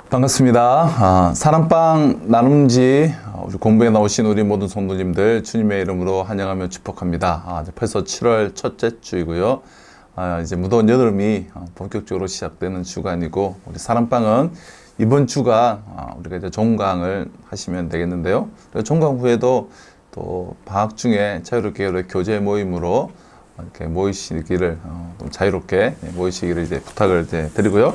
반갑습니다. 사랑방 나눔지 우리 공부에 나오신 우리 모든 성도님들 주님의 이름으로 환영하며 축복합니다. 벌써 7월 첫째 주이고요. 이제 무더운 여름이 본격적으로 시작되는 주간이고, 우리 사랑방은 이번 주가 우리가 이제 종강을 하시면 되겠는데요. 종강 후에도 또 방학 중에 자유롭게 우리 교제 모임으로 이렇게 모이시기를 자유롭게 모이시기를 이제 부탁을 이제 드리고요.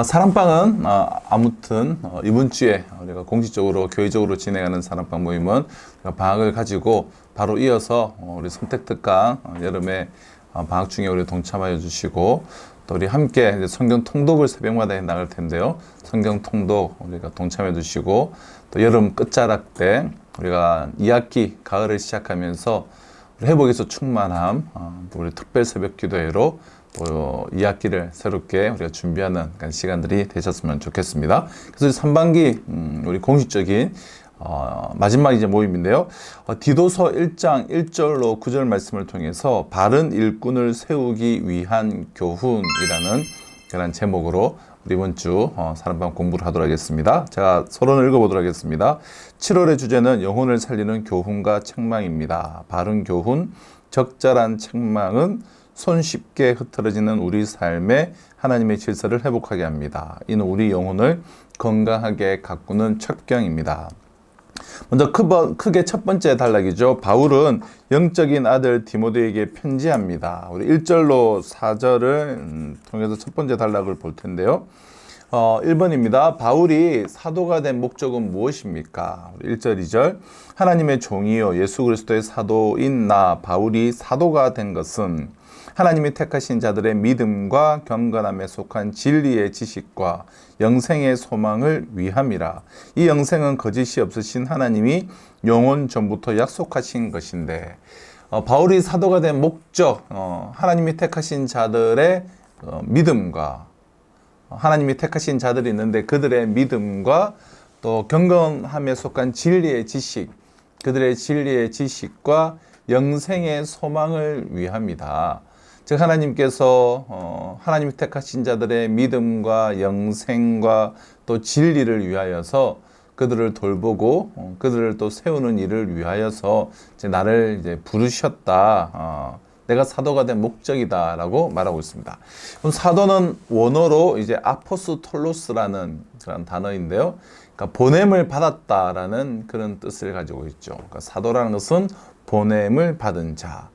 사랑방은 아무튼 이번 주에 우리가 공식적으로 교회적으로 진행하는 사랑방 모임은 방학을 가지고 바로 이어서 우리 선택특강 여름에 방학 중에 우리 동참하여 주시고, 또 우리 함께 이제 성경 통독을 새벽마다 해 나갈 텐데요. 성경 통독 우리가 동참해 주시고, 또 여름 끝자락 때 우리가 2학기 가을을 시작하면서 회복에서 충만함 우리 특별 새벽 기도회로 또 2학기를 새롭게 우리가 준비하는 시간들이 되셨으면 좋겠습니다. 그래서 3반기 우리 공식적인 마지막 이제 모임인데요. 디도서 1장 1절로 9절 말씀을 통해서 바른 일꾼을 세우기 위한 교훈이라는 그런 제목으로 우리 이번 주 사랑방 공부를 하도록 하겠습니다. 제가 서론을 읽어보도록 하겠습니다. 7월의 주제는 영혼을 살리는 교훈과 책망입니다. 바른 교훈, 적절한 책망은 손쉽게 흐트러지는 우리 삶에 하나님의 질서를 회복하게 합니다. 이는 우리 영혼을 건강하게 가꾸는 첩경입니다. 먼저 크게 첫 번째 단락이죠. 바울은 영적인 아들 디모데에게 편지합니다. 우리 1절로 4절을 통해서 첫 번째 단락을 볼 텐데요. 1번입니다. 바울이 사도가 된 목적은 무엇입니까? 1절, 2절. 하나님의 종이요 예수 그리스도의 사도인 나 바울이 사도가 된 것은 하나님이 택하신 자들의 믿음과 경건함에 속한 진리의 지식과 영생의 소망을 위함이라. 이 영생은 거짓이 없으신 하나님이 영원 전부터 약속하신 것인데, 바울이 사도가 된 목적, 하나님이 택하신 자들의 믿음과, 하나님이 택하신 자들이 있는데 그들의 믿음과 또 경건함에 속한 진리의 지식, 그들의 진리의 지식과 영생의 소망을 위함이다. 즉 하나님께서 하나님이 택하신 자들의 믿음과 영생과 또 진리를 위하여서 그들을 돌보고 그들을 또 세우는 일을 위하여서 이제 나를 이제 부르셨다. 내가 사도가 된 목적이다라고 말하고 있습니다. 그럼 사도는 원어로 이제 아포스톨로스라는 그런 단어인데요. 그러니까 보냄을 받았다라는 그런 뜻을 가지고 있죠. 그러니까 사도라는 것은 보냄을 받은 자.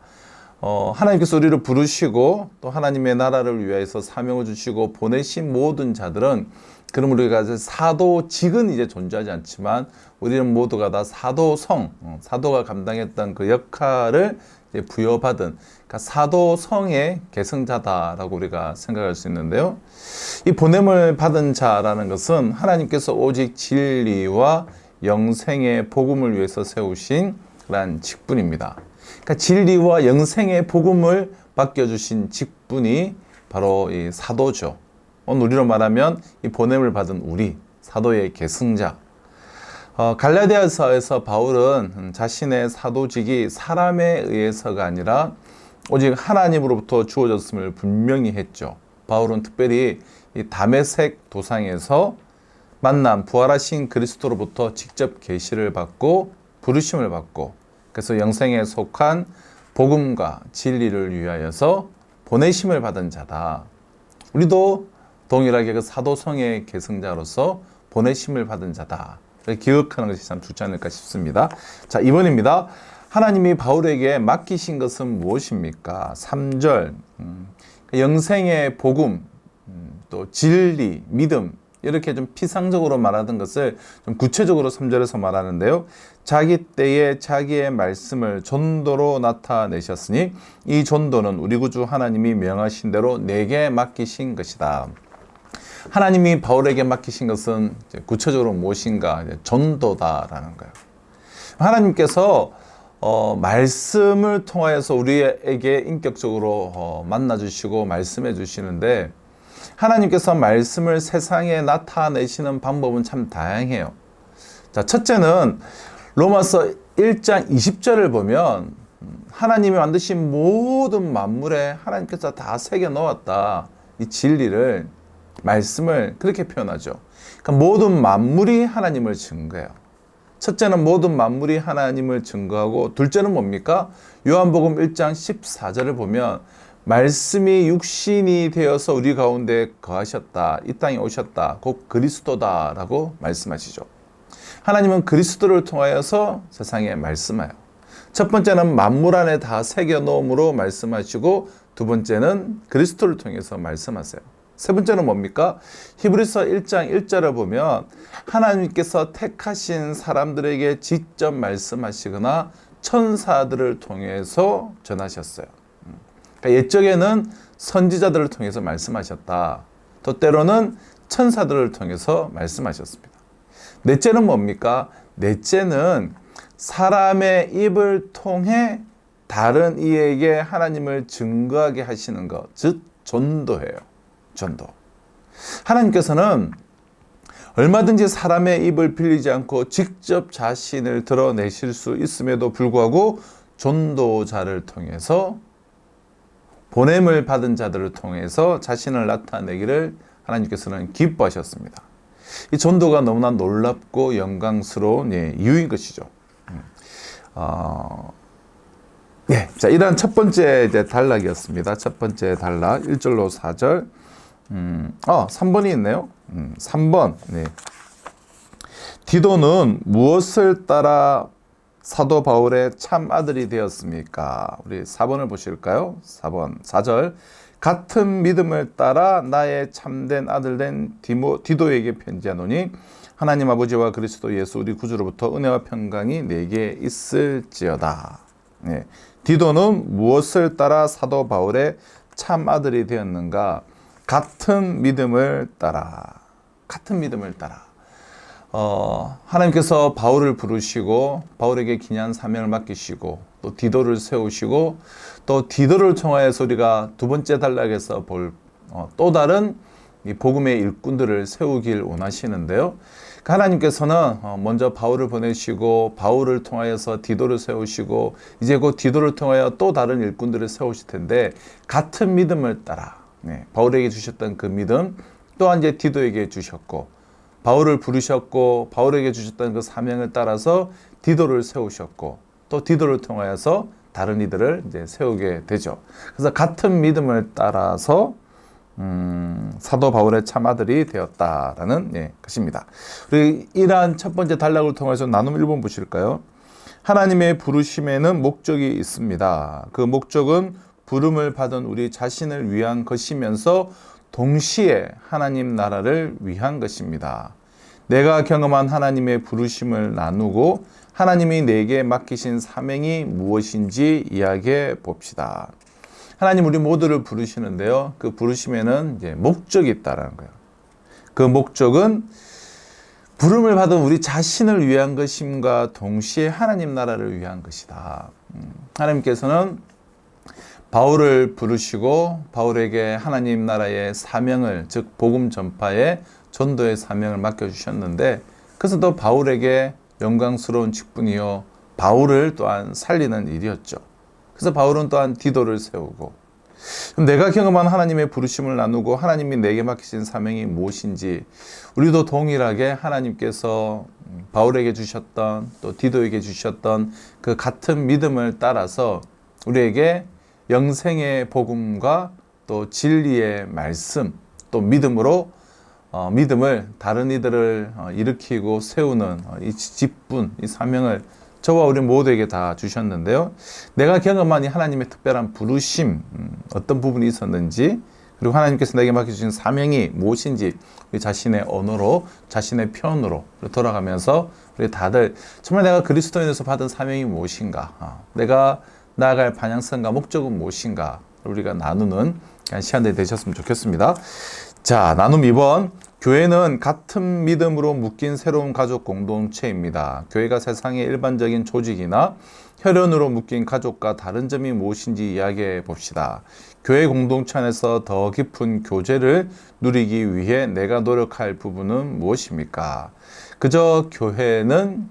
하나님께서 우리를 부르시고 또 하나님의 나라를 위해서 사명을 주시고 보내신 모든 자들은, 그럼 우리가 사도직은 이제 존재하지 않지만 우리는 모두가 다 사도성, 사도가 감당했던 그 역할을 이제 부여받은, 그러니까 사도성의 계승자다라고 우리가 생각할 수 있는데요. 이 보냄을 받은 자라는 것은 하나님께서 오직 진리와 영생의 복음을 위해서 세우신 그런 직분입니다. 그러니까 진리와 영생의 복음을 맡겨주신 직분이 바로 이 사도죠. 오늘 우리로 말하면 이 보냄을 받은 우리 사도의 계승자. 갈라디아서에서 바울은 자신의 사도직이 사람에 의해서가 아니라 오직 하나님으로부터 주어졌음을 분명히 했죠. 바울은 특별히 이 다메섹 도상에서 만난 부활하신 그리스도로부터 직접 계시를 받고 부르심을 받고, 그래서 영생에 속한 복음과 진리를 위하여서 보내심을 받은 자다. 우리도 동일하게 그 사도성의 계승자로서 보내심을 받은 자다. 기억하는 것이 참 좋지 않을까 싶습니다. 자, 2번입니다. 하나님이 바울에게 맡기신 것은 무엇입니까? 3절. 영생의 복음, 또 진리, 믿음, 이렇게 좀 피상적으로 말하던 것을 좀 구체적으로 3절에서 말하는데요. 자기 때에 자기의 말씀을 전도로 나타내셨으니 이 전도는 우리 구주 하나님이 명하신 대로 내게 맡기신 것이다. 하나님이 바울에게 맡기신 것은 구체적으로 무엇인가? 전도다라는 거예요. 하나님께서 말씀을 통하여서 우리에게 인격적으로 만나주시고 말씀해 주시는데, 하나님께서 말씀을 세상에 나타내시는 방법은 참 다양해요. 자, 첫째는 로마서 1장 20절을 보면 하나님이 만드신 모든 만물에 하나님께서 다 새겨 넣었다. 이 진리를, 말씀을 그렇게 표현하죠. 그러니까 모든 만물이 하나님을 증거해요. 첫째는 모든 만물이 하나님을 증거하고, 둘째는 뭡니까? 요한복음 1장 14절을 보면 말씀이 육신이 되어서 우리 가운데 거하셨다. 이 땅에 오셨다. 곧 그리스도다라고 말씀하시죠. 하나님은 그리스도를 통하여서 세상에 말씀해요. 첫 번째는 만물 안에 다 새겨 놓음으로 말씀하시고, 두 번째는 그리스도를 통해서 말씀하세요. 세 번째는 뭡니까? 히브리서 1장 1절을 보면 하나님께서 택하신 사람들에게 직접 말씀하시거나 천사들을 통해서 전하셨어요. 그러니까 옛적에는 선지자들을 통해서 말씀하셨다. 또 때로는 천사들을 통해서 말씀하셨습니다. 넷째는 뭡니까? 넷째는 사람의 입을 통해 다른 이에게 하나님을 증거하게 하시는 것, 즉 전도예요. 전도. 하나님께서는 얼마든지 사람의 입을 빌리지 않고 직접 자신을 드러내실 수 있음에도 불구하고 전도자를 통해서, 보냄을 받은 자들을 통해서 자신을 나타내기를 하나님께서는 기뻐하셨습니다. 이 전도가 너무나 놀랍고 영광스러운 이유인 것이죠. 자, 이러한 첫 번째 단락이었습니다. 첫 번째 단락 1절로 4절. 3번이 있네요. 3번. 디도는 무엇을 따라 사도 바울의 참 아들이 되었습니까? 우리 4번을 보실까요? 4번 4절. 같은 믿음을 따라 나의 참된 아들 된 디도에게 편지하노니 하나님 아버지와 그리스도 예수 우리 구주로부터 은혜와 평강이 내게 있을지어다. 디도는 무엇을 따라 사도 바울의 참 아들이 되었는가? 같은 믿음을 따라. 같은 믿음을 따라. 하나님께서 바울을 부르시고 바울에게 기이한 사명을 맡기시고 또 디도를 세우시고 또 디도를 통하여서 우리가 두 번째 단락에서 볼 또 다른 이 복음의 일꾼들을 세우길 원하시는데요. 하나님께서는 먼저 바울을 보내시고 바울을 통하여서 디도를 세우시고 이제 곧 디도를 통하여 또 다른 일꾼들을 세우실 텐데, 같은 믿음을 따라 바울에게 주셨던 그 믿음 또한 이제 디도에게 주셨고, 바울을 부르셨고 바울에게 주셨던 그 사명을 따라서 디도를 세우셨고, 또 디도를 통하여서 다른 이들을 이제 세우게 되죠. 그래서 같은 믿음을 따라서 사도 바울의 참아들이 되었다라는 것입니다. 우리 이러한 첫 번째 단락을 통해서 나눔 1번 보실까요? 하나님의 부르심에는 목적이 있습니다. 그 목적은 부름을 받은 우리 자신을 위한 것이면서 동시에 하나님 나라를 위한 것입니다. 내가 경험한 하나님의 부르심을 나누고 하나님이 내게 맡기신 사명이 무엇인지 이야기해 봅시다. 하나님 우리 모두를 부르시는데요. 그 부르심에는 이제 목적이 있다라는 거예요. 그 목적은 부름을 받은 우리 자신을 위한 것임과 동시에 하나님 나라를 위한 것이다. 하나님께서는 바울을 부르시고 바울에게 하나님 나라의 사명을, 즉 복음 전파의 전도의 사명을 맡겨주셨는데, 그래서 또 바울에게 영광스러운 직분이요 바울을 또한 살리는 일이었죠. 그래서 바울은 또한 디도를 세우고, 내가 경험한 하나님의 부르심을 나누고 하나님이 내게 맡기신 사명이 무엇인지, 우리도 동일하게 하나님께서 바울에게 주셨던 또 디도에게 주셨던 그 같은 믿음을 따라서 우리에게 영생의 복음과 또 진리의 말씀, 또 믿음으로 믿음을 다른 이들을 일으키고 세우는 이 직분, 이 사명을 저와 우리 모두에게 다 주셨는데요. 내가 경험한 이 하나님의 특별한 부르심, 어떤 부분이 있었는지, 그리고 하나님께서 내게 맡겨주신 사명이 무엇인지 우리 자신의 언어로, 자신의 표현으로 돌아가면서 우리 다들 정말 내가 그리스도인에서 받은 사명이 무엇인가, 내가 나아갈 방향성과 목적은 무엇인가 우리가 나누는 시간들이 되셨으면 좋겠습니다. 자, 나눔 2번. 교회는 같은 믿음으로 묶인 새로운 가족 공동체입니다. 교회가 세상의 일반적인 조직이나 혈연으로 묶인 가족과 다른 점이 무엇인지 이야기해 봅시다. 교회 공동체 안에서 더 깊은 교제를 누리기 위해 내가 노력할 부분은 무엇입니까? 그저 교회는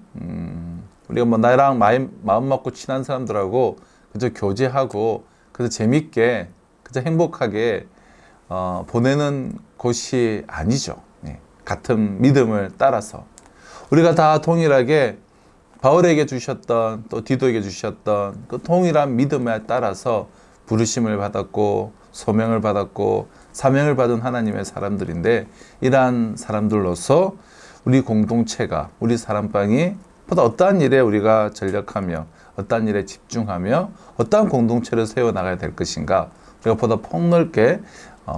우리가 나랑 마음 맞고 친한 사람들하고 그저 교제하고 그저 재밌게 그저 행복하게 보내는 곳이 아니죠. 예. 같은 믿음을 따라서 우리가 다 동일하게 바울에게 주셨던 또 디도에게 주셨던 그 동일한 믿음에 따라서 부르심을 받았고 소명을 받았고 사명을 받은 하나님의 사람들인데, 이러한 사람들로서 우리 공동체가, 우리 사랑방이 보다 어떠한 일에 우리가 전력하며 어떠한 일에 집중하며 어떠한 공동체를 세워나가야 될 것인가, 우리가 보다 폭넓게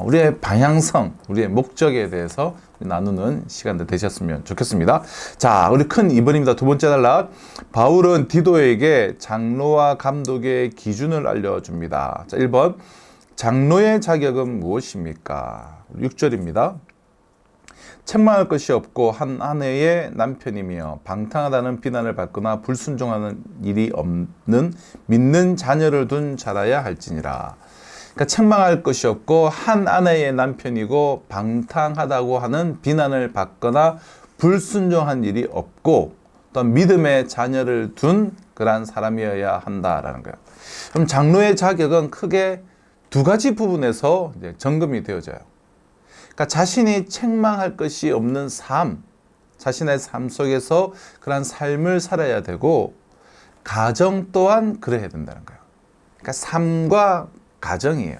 우리의 방향성, 우리의 목적에 대해서 나누는 시간들 되셨으면 좋겠습니다. 자, 우리 큰 2번입니다. 두 번째 단락. 바울은 디도에게 장로와 감독의 기준을 알려줍니다. 자, 1번. 장로의 자격은 무엇입니까? 6절입니다. 책망할 것이 없고 한 아내의 남편이며 방탕하다는 비난을 받거나 불순종하는 일이 없는 믿는 자녀를 둔 자라야 할지니라. 그러니까 책망할 것이 없고 한 아내의 남편이고 방탕하다고 하는 비난을 받거나 불순종한 일이 없고 또 믿음의 자녀를 둔 그러한 사람이어야 한다라는 거예요. 그럼 장로의 자격은 크게 두 가지 부분에서 이제 점검이 되어져요. 그러니까 자신이 책망할 것이 없는 삶, 자신의 삶 속에서 그러한 삶을 살아야 되고 가정 또한 그래야 된다는 거예요. 그러니까 삶과 가정이에요.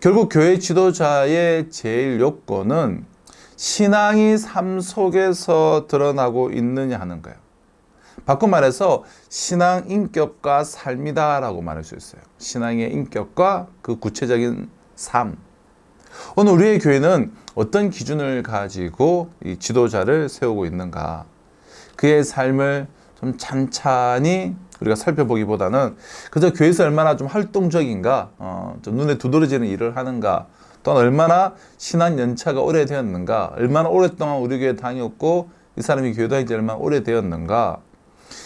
결국 교회 지도자의 제일 요건은 신앙이 삶 속에서 드러나고 있느냐 하는 거예요. 바꿔 말해서 신앙 인격과 삶이다 라고 말할 수 있어요. 신앙의 인격과 그 구체적인 삶. 오늘 우리의 교회는 어떤 기준을 가지고 이 지도자를 세우고 있는가, 그의 삶을 좀 찬찬히 우리가 살펴보기보다는 그저 교회에서 얼마나 좀 활동적인가, 좀 눈에 두드러지는 일을 하는가, 또한 얼마나 신앙 연차가 오래되었는가, 얼마나 오랫동안 우리 교회 다녔고 이 사람이 교회 다닌 지 얼마나 오래되었는가,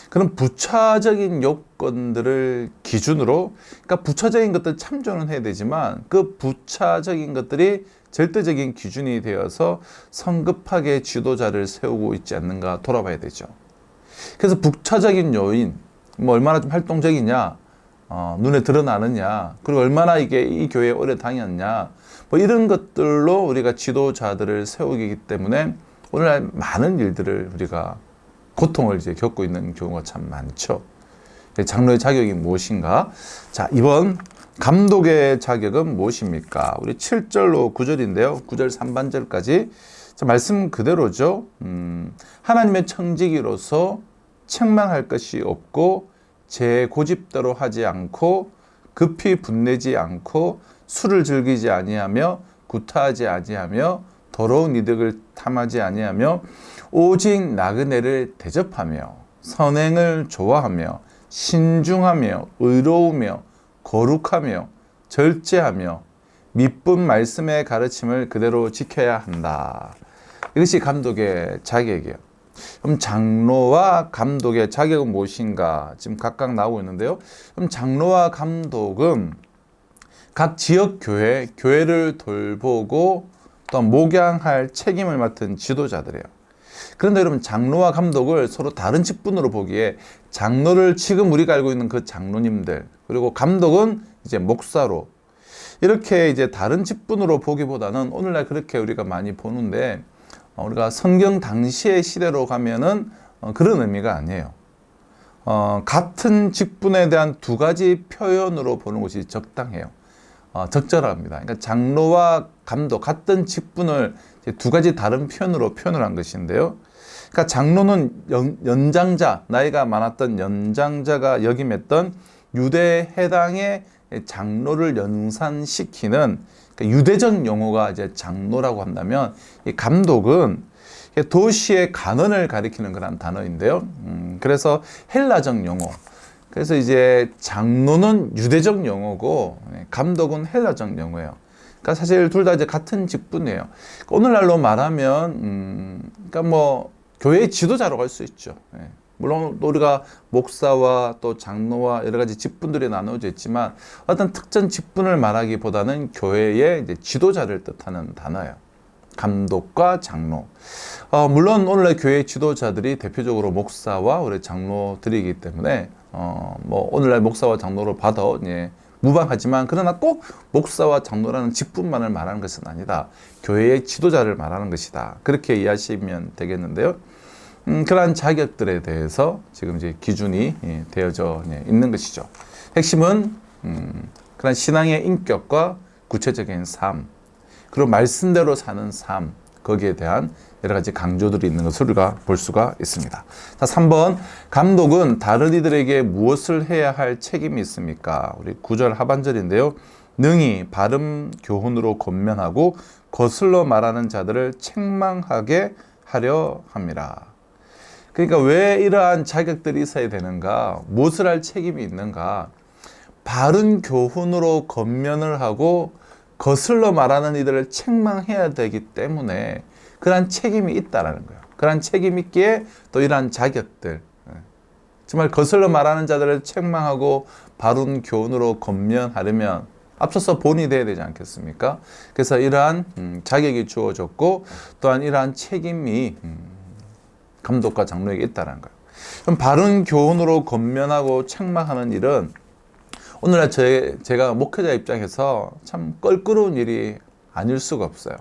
그런 부차적인 요건들을 기준으로, 그러니까 부차적인 것들 참조는 해야 되지만 그 부차적인 것들이 절대적인 기준이 되어서 성급하게 지도자를 세우고 있지 않는가 돌아봐야 되죠. 그래서 부차적인 요인, 뭐 얼마나 좀 활동적이냐, 눈에 드러나느냐, 그리고 얼마나 이 교회에 오래 다녔냐, 뭐 이런 것들로 우리가 지도자들을 세우기 때문에 오늘날 많은 일들을 우리가 고통을 이제 겪고 있는 경우가 참 많죠. 장로의 자격이 무엇인가? 자, 이번 감독의 자격은 무엇입니까? 우리 7절로 9절인데요. 9절 상반절까지 말씀 그대로죠. 하나님의 청지기로서 책망할 것이 없고 제 고집대로 하지 않고 급히 분내지 않고 술을 즐기지 아니하며 구타하지 아니하며 더러운 이득을 탐하지 아니하며 오직 나그네를 대접하며 선행을 좋아하며 신중하며 의로우며 거룩하며 절제하며 미쁜 말씀의 가르침을 그대로 지켜야 한다. 이것이 감독의 자격이에요. 그럼 장로와 감독의 자격은 무엇인가? 지금 각각 나오고 있는데요. 그럼 장로와 감독은 각 지역 교회를 돌보고 또 목양할 책임을 맡은 지도자들이에요. 그런데 여러분, 장로와 감독을 서로 다른 직분으로 보기에 장로를 지금 우리가 알고 있는 그 장로님들, 그리고 감독은 이제 목사로, 이렇게 이제 다른 직분으로 보기보다는 오늘날 그렇게 우리가 많이 보는데, 우리가 성경 당시의 시대로 가면은 그런 의미가 아니에요. 같은 직분에 대한 두 가지 표현으로 보는 것이 적당해요. 적절합니다. 그러니까 장로와 감독, 같은 직분을 두 가지 다른 표현으로 표현을 한 것인데요. 그러니까 장로는 연장자, 나이가 많았던 연장자가 역임했던 유대 해당의 장로를 연산시키는, 그러니까 유대적 용어가 이제 장로라고 한다면, 이 감독은 도시의 간원을 가리키는 그런 단어인데요. 그래서 헬라적 용어. 그래서 이제 장로는 유대적 용어고 감독은 헬라적 용어예요. 그러니까 사실 둘 다 이제 같은 직분이에요. 오늘날로 말하면 그러니까 뭐 교회의 지도자로 갈 수 있죠. 물론 우리가 목사와 또 장로와 여러 가지 직분들이 나누어져 있지만 어떤 특정 직분을 말하기보다는 교회의 이제 지도자를 뜻하는 단어예요. 감독과 장로. 물론 오늘날 교회 지도자들이 대표적으로 목사와 우리 장로들이기 때문에 뭐 오늘날 목사와 장로를 봐도 예, 무방하지만 그러나 꼭 목사와 장로라는 직분만을 말하는 것은 아니다. 교회의 지도자를 말하는 것이다. 그렇게 이해하시면 되겠는데요. 그러한 자격들에 대해서 지금 이제 기준이 되어져 있는 것이죠. 핵심은 그런 신앙의 인격과 구체적인 삶, 그리고 말씀대로 사는 삶, 거기에 대한 여러 가지 강조들이 있는 것을 우리가 볼 수가 있습니다. 자, 3번, 감독은 다른 이들에게 무엇을 해야 할 책임이 있습니까? 우리 9절 하반절인데요. 능히 바른 교훈으로 권면하고 거슬러 말하는 자들을 책망하게 하려 함이라. 그러니까 왜 이러한 자격들이 있어야 되는가? 무엇을 할 책임이 있는가? 바른 교훈으로 권면을 하고 거슬러 말하는 이들을 책망해야 되기 때문에 그러한 책임이 있다라는 거예요. 그러한 책임 있기에 또 이러한 자격들, 정말 거슬러 말하는 자들을 책망하고 바른 교훈으로 권면하려면 앞서서 본이 돼야 되지 않겠습니까? 그래서 이러한 자격이 주어졌고 또한 이러한 책임이 감독과 장로에게 있다는 거예요. 그럼 바른 교훈으로 권면하고 책망하는 일은 오늘날 제가 목회자 입장에서 참 껄끄러운 일이 아닐 수가 없어요.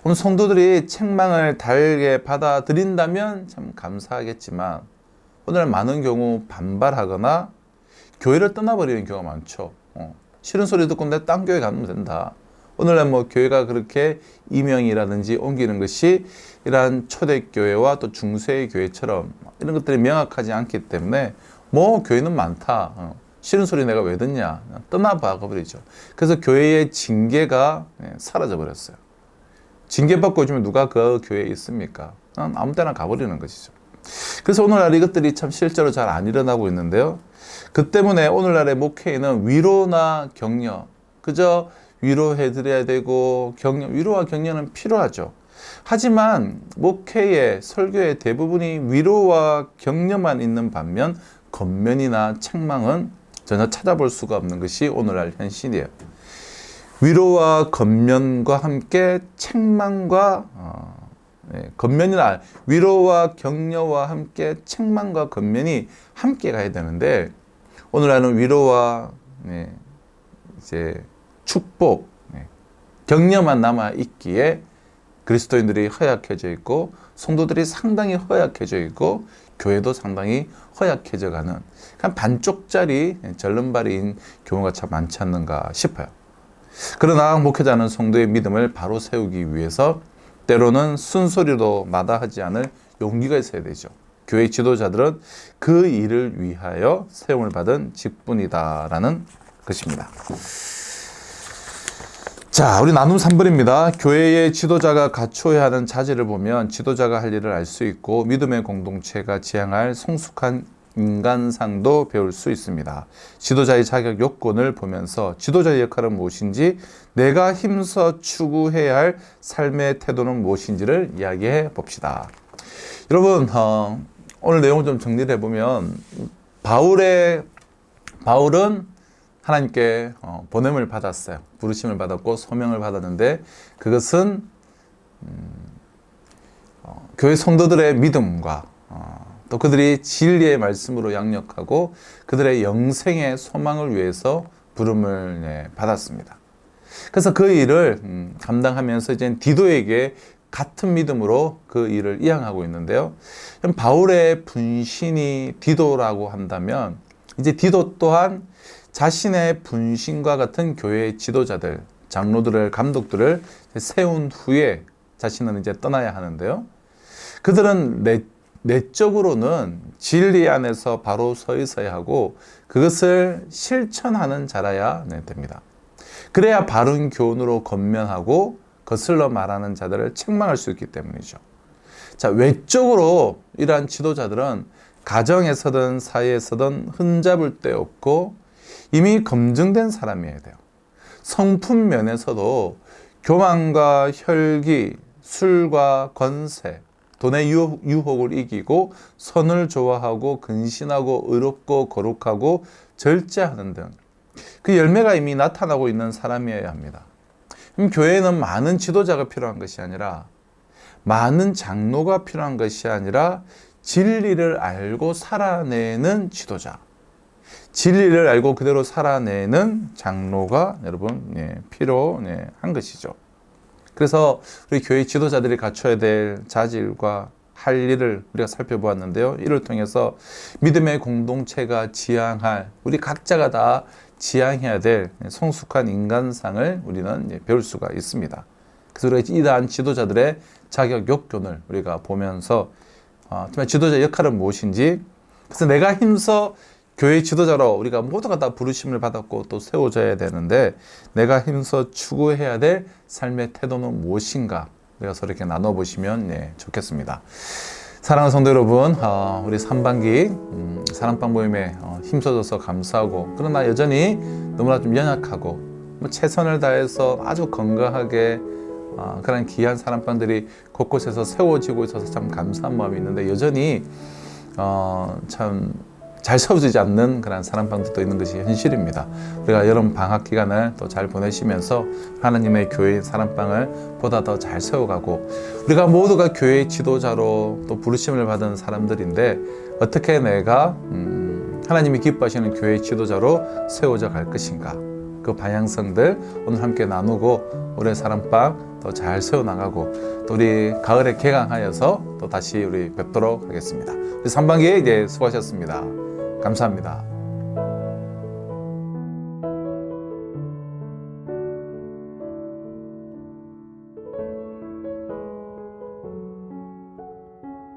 그럼 성도들이 책망을 달게 받아들인다면 참 감사하겠지만 오늘날 많은 경우 반발하거나 교회를 떠나버리는 경우가 많죠. 싫은 소리 듣고 내 딴 교회 가면 된다. 오늘날 뭐 교회가 그렇게 이명이라든지 옮기는 것이 이러한 초대교회와 또 중세의 교회처럼 이런 것들이 명확하지 않기 때문에 뭐 교회는 많다. 싫은 소리 내가 왜 듣냐. 떠나봐 버리죠. 그래서 교회의 징계가 사라져 버렸어요. 징계받고 요즘에 누가 그 교회에 있습니까? 아무 때나 가버리는 것이죠. 그래서 오늘날 이것들이 참 실제로 잘 안 일어나고 있는데요. 그 때문에 오늘날의 목회에는 위로나 격려, 그저 위로해드려야 되고 위로와 격려는 필요하죠. 하지만 목회의 설교의 대부분이 위로와 격려만 있는 반면 권면이나 책망은 전혀 찾아볼 수가 없는 것이 오늘날 현실이에요. 위로와 권면과 함께 책망과 권면이나 위로와 격려와 함께 책망과 권면이 함께 가야 되는데 오늘날은 위로와 이제 축복, 격려만 남아 있기에 그리스도인들이 허약해져 있고 성도들이 상당히 허약해져 있고 교회도 상당히 허약해져 가는 반쪽짜리 절름발이인 경우가 참 많지 않는가 싶어요. 그러나 목회자는 성도의 믿음을 바로 세우기 위해서 때로는 순소리로 마다하지 않을 용기가 있어야 되죠. 교회 지도자들은 그 일을 위하여 세움을 받은 직분이다라는 것입니다. 자, 우리 나눔 3번입니다. 교회의 지도자가 갖춰야 하는 자질을 보면 지도자가 할 일을 알 수 있고 믿음의 공동체가 지향할 성숙한 인간상도 배울 수 있습니다. 지도자의 자격 요건을 보면서 지도자의 역할은 무엇인지, 내가 힘써 추구해야 할 삶의 태도는 무엇인지를 이야기해 봅시다. 여러분, 오늘 내용을 좀 정리를 해보면 바울은 하나님께 보냄을 받았어요. 부르심을 받았고 소명을 받았는데 그것은 교회 성도들의 믿음과 또 그들이 진리의 말씀으로 양육하고 그들의 영생의 소망을 위해서 부름을 받았습니다. 그래서 그 일을 감당하면서 이제 디도에게 같은 믿음으로 그 일을 이행하고 있는데요. 바울의 분신이 디도라고 한다면 이제 디도 또한 자신의 분신과 같은 교회의 지도자들, 장로들을, 감독들을 세운 후에 자신은 이제 떠나야 하는데요. 그들은 내적으로는 진리 안에서 바로 서 있어야 하고 그것을 실천하는 자라야 됩니다. 그래야 바른 교훈으로 권면하고 거슬러 말하는 자들을 책망할 수 있기 때문이죠. 자, 외적으로 이러한 지도자들은 가정에서든 사회에서든 흠잡을 데 없고 이미 검증된 사람이어야 돼요. 성품 면에서도 교만과 혈기, 술과 권세, 돈의 유혹을 이기고 선을 좋아하고 근신하고 의롭고 거룩하고 절제하는 등 그 열매가 이미 나타나고 있는 사람이어야 합니다. 그럼 교회에는 많은 지도자가 필요한 것이 아니라 많은 장로가 필요한 것이 아니라 진리를 알고 살아내는 지도자, 진리를 알고 그대로 살아내는 장로가 여러분 필요한 것이죠. 그래서 우리 교회 지도자들이 갖춰야 될 자질과 할 일을 우리가 살펴보았는데요. 이를 통해서 믿음의 공동체가 지향할, 우리 각자가 다 지향해야 될 성숙한 인간상을 우리는 배울 수가 있습니다. 그래서 우리가 이러한 지도자들의 자격 요건을 우리가 보면서 정말 지도자 역할은 무엇인지, 그래서 내가 힘써 교회 지도자로 우리가 모두가 다 부르심을 받았고 또 세워져야 되는데, 내가 힘써 추구해야 될 삶의 태도는 무엇인가, 우리가 서로 이렇게 나눠보시면 좋겠습니다. 사랑하는 성도 여러분, 우리 3반기 사랑방 모임에 힘써줘서 감사하고, 그러나 여전히 너무나 좀 연약하고 최선을 다해서 아주 건강하게 그런 귀한 사랑방들이 곳곳에서 세워지고 있어서 참 감사한 마음이 있는데, 여전히 참 잘 세워지지 않는 그런 사랑방들도 있는 것이 현실입니다. 우리가 여름 방학 기간을 또 잘 보내시면서 하나님의 교회인 사랑방을 보다 더 잘 세워가고, 우리가 모두가 교회 지도자로 또 부르심을 받은 사람들인데, 어떻게 내가 하나님이 기뻐하시는 교회 지도자로 세워져 갈 것인가, 그 방향성들 오늘 함께 나누고 올해 사랑방 더 잘 세워나가고, 또 우리 가을에 개강하여서 또 다시 우리 뵙도록 하겠습니다. 우리 3반기에 이제 수고하셨습니다. 감사합니다.